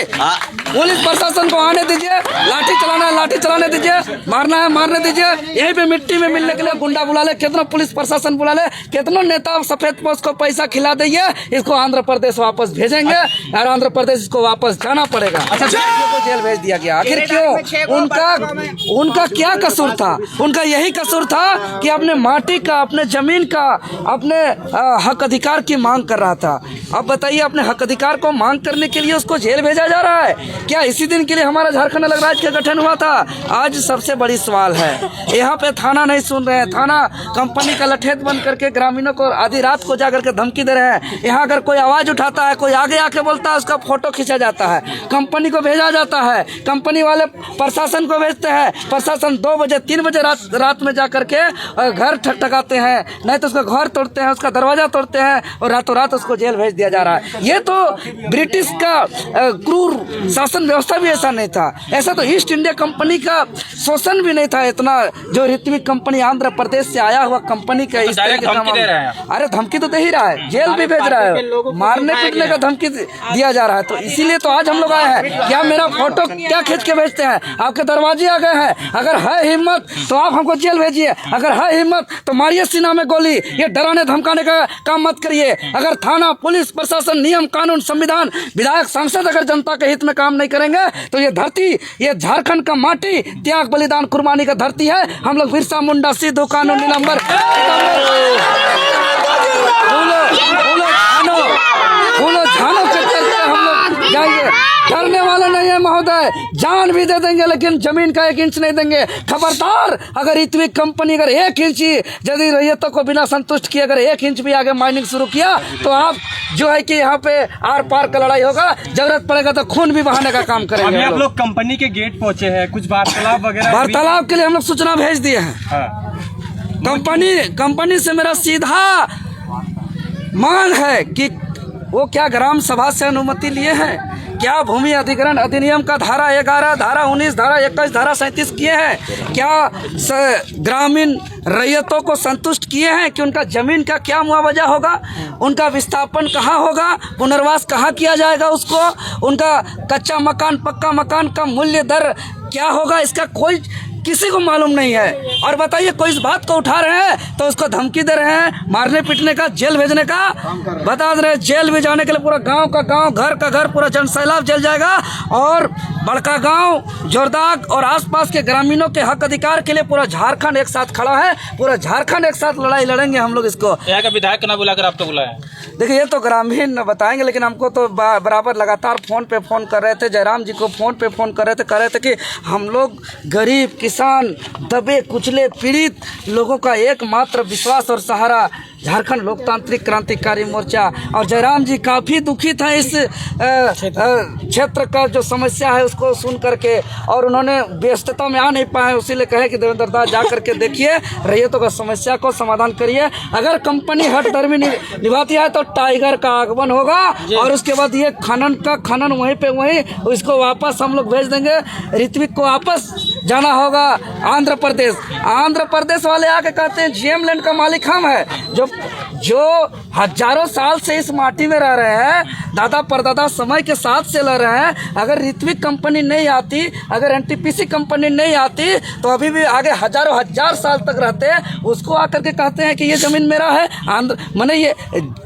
Police प्रशासन को आने दीजिए, लाठी चलाना है लाठी चलाने दीजिए, मारना है मारने दीजिए। यहीं पे मिट्टी में मिलने के लिए गुंडा बुला ले, कितना पुलिस प्रशासन बुला ले, कितना नेता सफेद पोस्ट को पैसा खिला देंगे, इसको आंध्र प्रदेश वापस भेजेंगे और आंध्र प्रदेश इसको वापस जाना पड़ेगा। अच्छा, जेल भेज दिया गया, आखिर क्यों? उनका क्या कसूर था? उनका यही कसूर था कि अपने माटी का, अपने जमीन का, अपने हक अधिकार की मांग कर रहा था। अब बताइए, अपने हक अधिकार को मांग करने के लिए उसको जेल भेजा जा रहा है क्या? इसी दिन के लिए हमारा झारखंड अलग राज्य का गठन हुआ था। आज सबसे बड़ी सवाल है, यहाँ पे थाना नहीं सुन रहे हैं, थाना कंपनी का लठेत बन करके ग्रामीणों को आधी रात को जाकर के धमकी दे रहे हैं। यहाँ अगर कोई आवाज उठाता है, कोई आगे आके बोलता है, उसका फोटो खींचा जाता है, कंपनी को भेजा जाता है, कंपनी वाले प्रशासन को भेजते हैं, प्रशासन 2 बजे 3 बजे रात में जा करके घर ठकठकाते हैं, नहीं तो उसका घर तोड़ते हैं, उसका दरवाजा तोड़ते हैं और रातों रात उसको जेल भेज दिया जा रहा है। ये तो ब्रिटिश का क्रूर शासन व्यवस्था भी ऐसा नहीं था, ऐसा तो ईस्ट इंडिया कंपनी का शोषण भी नहीं था इतना, जो ऋत्विक कंपनी आंध्र प्रदेश से आया हुआ कंपनी का इस तरह के काम। अरे धमकी तो दे ही रहा है, जेल भी भेज रहा है, मारने पीटने का धमकी दिया जा रहा है। तो इसीलिए तो आज हम लोग आए हैं। क्या मेरा फोटो क्या खींच के भेजते हैं? आपके दरवाजे आ गए हैं। अगर है हिम्मत तो आप हमको जेल भेजिए, अगर है हिम्मत तो मारिए सीना में गोली। ये डराने धमकाने का काम मत करिए। अगर थाना, पुलिस प्रशासन, नियम कानून, संविधान, विधायक, सांसद अगर जनता के हित में काम नहीं करेंगे तो ये धरती, ये झारखंड का माटी त्याग बलिदान कुर्बानी का धरती है। हम लोग बिरसा मुंडा, सिद्धू कानू, नीलंबर, फूलो झानो के चलते हम लोग जाएंगे। डरने वाले नहीं है महोदय, जान भी दे देंगे लेकिन जमीन का 1 इंच नहीं देंगे। खबरदार, अगर ऋत्विक कंपनी अगर 1 इंच यदि रैयतों को बिना संतुष्ट किए अगर 1 इंच भी आगे माइनिंग शुरू किया तो आप जो है कि यहाँ पे आर पार का लड़ाई होगा, जरूरत पड़ेगा तो खून भी बहाने का काम करेंगे। आप लोग कंपनी के गेट पहुंचे हैं, कुछ वार्तालाप वगैरह? वार्तालाप के लिए हम लोग सूचना भेज दिए हैं। कंपनी से मेरा सीधा मांग है कि वो क्या ग्राम सभा से अनुमति लिए हैं, क्या भूमि अधिग्रहण अधिनियम का धारा 11, धारा 19, धारा 21, धारा 37 किए हैं, क्या ग्रामीण रैयतों को संतुष्ट किए हैं कि उनका जमीन का क्या मुआवजा होगा, उनका विस्थापन कहाँ होगा, पुनर्वास कहाँ किया जाएगा उसको, उनका कच्चा मकान, पक्का मकान का मूल्य दर क्या होगा, इसका कोई किसी को मालूम नहीं है। और बताइए, कोई इस बात को उठा रहे हैं तो उसको धमकी दे रहे हैं, मारने पीटने का, जेल भेजने का बता दे रहे हैं। जेल भी जाने के लिए पूरा गांव का गांव, घर का घर, पूरा जनसैलाब जल जाएगा। और बड़का गांव, जोरदाग और आसपास के ग्रामीणों के हक अधिकार के लिए पूरा झारखंड एक साथ खड़ा है, पूरा झारखंड एक साथ लड़ाई लड़ेंगे हम लोग इसको। यहाँ का विधायक ना बुलाकर आप तो बुलाए? देखिए, ये तो ग्रामीण बताएंगे, लेकिन हमको तो बराबर लगातार फोन पे फोन कर रहे थे, जयराम जी को फोन पे फोन कर रहे थे, कह रहे थे कि हम लोग गरीब किसान, दबे कुचले पीड़ित लोगों का एकमात्र विश्वास और सहारा झारखंड लोकतांत्रिक क्रांतिकारी मोर्चा। और जयराम जी काफ़ी दुखी था इस क्षेत्र का जो समस्या है उसको सुन करके, और उन्होंने व्यस्तता में आ नहीं पाए, इसीलिए कहे कि देवेंद्र दास जा करके देखिए, रैयतों का समस्या को समाधान करिए। अगर कंपनी हठधर्मी निभाती है तो टाइगर का आगमन होगा और उसके बाद ये खनन वहीं पे वहीं इसको वापस हम लोग भेज देंगे। ऋत्विक को वापस जाना होगा आंध्र प्रदेश वाले आके कहते हैं जीएम लैंड का मालिक हम है, जो हजारों साल से इस माटी में रह रहे हैं, दादा परदादा समय के साथ से लड़ रहे हैं। अगर ऋत्विक कंपनी नहीं आती, अगर एनटीपीसी कंपनी नहीं आती तो अभी भी आगे हजार साल तक रहते। उसको आकर के कहते हैं कि ये जमीन मेरा है। आंध्र माने ये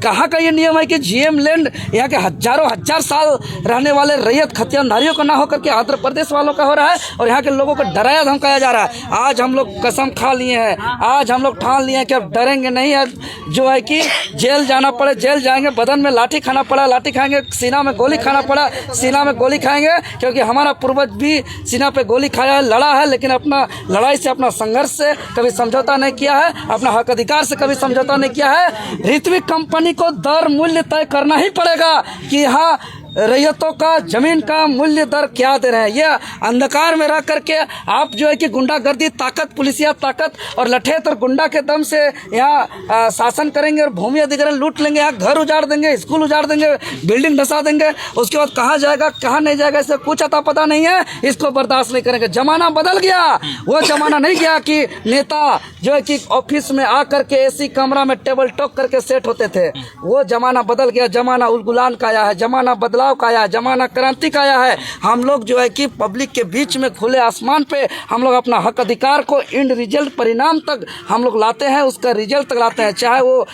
कहाँ का ये नियम है कि जीएम लैंड यहाँ के हजार साल रहने वाले रैयत खतियानधारियों का ना होकर के आंध्र प्रदेश वालों का हो रहा है, और यहाँ के लोगों को डराया धमकाया जा रहा है। आज हम लोग कसम खा लिए हैं, आज हम लोग ठान लिए हैं कि अब डरेंगे नहीं। अब जो है कि जेल जाना पड़े जेल जाएंगे, बदन में लाठी खाना पड़ा लाठी खाएंगे, सीना में गोली खाना पड़ा सीना में गोली खाएंगे, क्योंकि हमारा पूर्वज भी सीना पे गोली खाया है, लड़ा है, लेकिन अपना लड़ाई से, अपना संघर्ष से कभी समझौता नहीं किया है, अपना हक अधिकार से कभी समझौता नहीं किया है। ऋत्विक कंपनी को दर मूल्य तय करना ही पड़ेगा कि यहाँ रैयतों का जमीन का मूल्य दर क्या दे रहे हैं। ये अंधकार में रह करके आप जो है कि गुंडागर्दी ताकत, पुलिसिया ताकत और लठेत और गुंडा के दम से यहाँ शासन करेंगे और भूमि अधिग्रहण लूट लेंगे, यहाँ घर उजाड़ देंगे, स्कूल उजाड़ देंगे, बिल्डिंग धसा देंगे। उसके बाद कहाँ जाएगा कहाँ नहीं जाएगा इससे कुछ अता पता नहीं है। इसको बर्दाश्त नहीं करेंगे। जमाना बदल गया, वो जमाना नहीं गया कि नेता जो है कि ऑफिस में आकर के एसी कमरा में टेबल टॉक करके सेट होते थे। वो जमाना बदल गया, जमाना उलगुलान का आया है, जमाना बदला बदलाव का आया, जमाना क्रांति का आया है। हम लोग जो है कि पब्लिक के बीच में खुले आसमान पे हम लोग अपना हक अधिकार को इंड रिजल्ट परिणाम तक हम लोग लाते हैं, उसका रिजल्ट तक लाते हैं। चाहे वो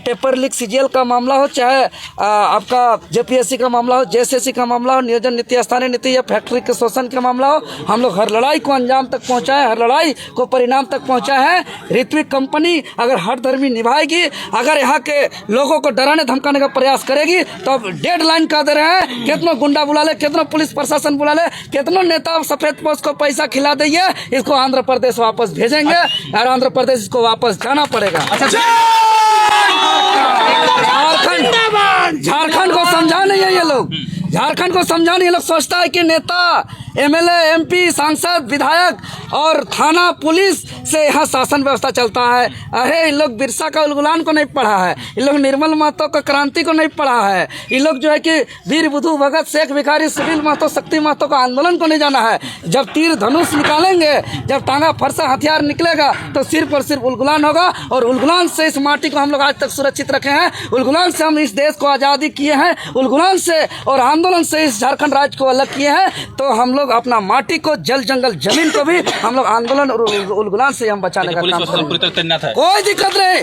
पेपर लीक सीजीएल का मामला हो, चाहे आपका जेपीएससी का मामला हो, जेएसएससी का मामला हो, नियोजन नीति, स्थानीय नीति या फैक्ट्री के शोषण का मामला हो, हम लोग हर लड़ाई को अंजाम तक पहुंचाए, हर लड़ाई को परिणाम तक पहुंचाए हैं। ऋत्विक कंपनी अगर हठधर्मी निभाएगी, अगर यहाँ के लोगों को डराने धमकाने का प्रयास करेगी तो अब डेडलाइन का दे रहे हैं। कितनों गुंडा बुला ले, कितनों पुलिस प्रशासन बुला ले, कितनों नेता सफेद पोस्ट को पैसा खिला देंगे, इसको आंध्र प्रदेश वापस भेजेंगे और आंध्र प्रदेश इसको वापस जाना पड़ेगा। झारखंड को समझा नहीं है ये लोग, झारखंड को समझा नहीं। ये लोग सोचता है कि नेता, एमएलए, एमपी, सांसद, विधायक और थाना पुलिस से यहाँ शासन व्यवस्था चलता है। अरे इन लोग बिरसा का उलगुलान को नहीं पढ़ा है, इन लोग निर्मल महतो का क्रांति को नहीं पढ़ा है, इन लोग जो है कि वीर बुद्धू भगत शेख भिखारी सुनील महतो शक्ति महतो का आंदोलन को नहीं जाना है। जब तीर धनुष निकालेंगे, जब टांगा फरसा हथियार निकलेगा तो सिर्फ और सिर्फ उलगुलान होगा। और उलगुलान से इस माटी को हम लोग आज तक सुरक्षित रखे हैं, उलगुलान से हम इस देश को आज़ादी किए हैं, उलगुलान से और आंदोलन से इस झारखंड राज्य को अलग किए हैं। तो हम लोग अपना माटी को, जल जंगल जमीन को भी हम लोग आंदोलन और उलगुलान से हम बचाने का काम करेंगे। कोई दिक्कत नहीं,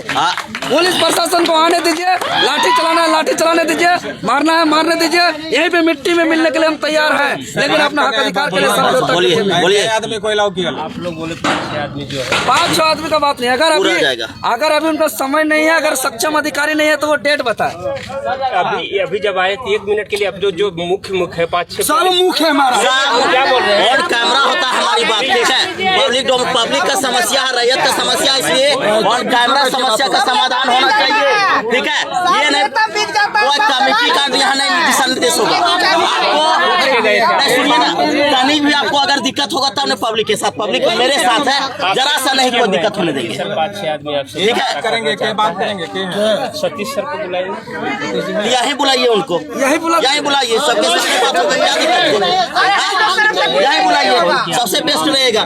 पुलिस प्रशासन को आने दीजिए, लाठी चलाना है लाठी चलाने दीजिए, मारना है मारने दीजिए, यहीं पे मिट्टी में मिलने के लिए हम तैयार हैं, लेकिन अपना हक अधिकार के लिए समझौता कीजिए। आदमी को अलाउ किया, आप लोग बोले 5-6 आदमी जो है, 5-6 आदमी का बात नहीं। अगर अभी उनका समय नहीं है, अगर सक्षम अधिकारी नहीं है तो वो डेट बताए। अभी जब आए थे 1 मिनट के लिए, अब जो मुख्य है 5-6 सब मुख्य है हमारा, क्या बोल रहे हैं? और कैमरा होता है हमारी बात, ठीक है। पब्लिक का समस्या है, रैयत का समस्या, इसलिए और कैमरा समस्या का समाधान होना चाहिए, ठीक है। ये नहीं कोई कमेटी का यहाँ नहीं दिशा निर्देश होगा आपको, सुनिए ना, कहीं भी आपको अगर दिक्कत होगा तब पब्लिक के साथ, पब्लिक मेरे साथ है, जरा सा नहीं कोई दिक्कत होने देंगे। 5-6 आदमी आपसे ठीक है, करेंगे, क्या बात करेंगे? सतीश सर को बुलाएंगे, यही बुलाइए उनको, यही बुलाइए, सबके साथ बात होगा, क्या दिक्कत है, यही बुलाइए, सबसे बेस्ट रहेगा।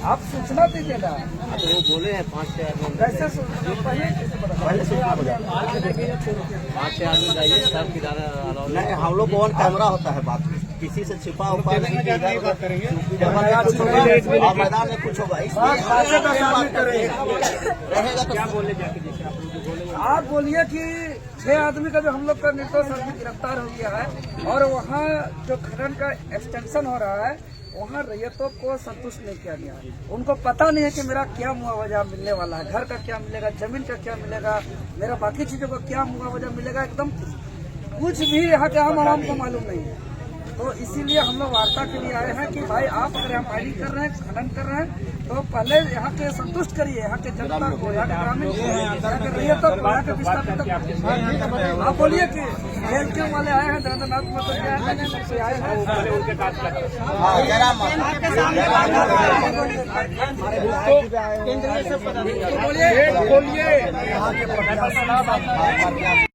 आप सूचना दीजिए ना, वो बोले हैं 5-6 आदमी, कैसे पहले 5-6 आदमी जाइए, सब किनारा नहीं, हम लोग ऑन कैमरा होता है, बात किसी से छिपा उपा नहीं, और मैदान में कुछ होगा रहेगा तो क्या बोले जाके, आप बोलिए कि 6 आदमी का जो हम लोग का निर्दोष आदमी गिरफ्तार हो गया है और वहाँ जो खनन का एक्सटेंशन हो रहा है वहाँ रैयतों को संतुष्ट नहीं किया गया। उनको पता नहीं है कि मेरा क्या मुआवजा मिलने वाला है, घर का क्या मिलेगा, जमीन का क्या मिलेगा, मेरा बाकी चीजों का क्या मुआवजा मिलेगा, एकदम कुछ भी यहाँ के आम आवाम को मालूम नहीं है। तो इसीलिए हम लोग वार्ता के लिए आए हैं कि भाई आप अगर यहाँ माइनिंग कर रहे हैं, खनन कर रहे हैं, तो पहले यहाँ के संतुष्ट करिए, यहाँ के जनता को, यहाँ के ग्रामीण को, यहाँ के रैयतों को, यहाँ के विस्थापितों को। आप बोलिए कि हेल्थ वाले आए हैं, देवेंद्रनाथ मतलब आए हैं, उनके काज कर बोलिए।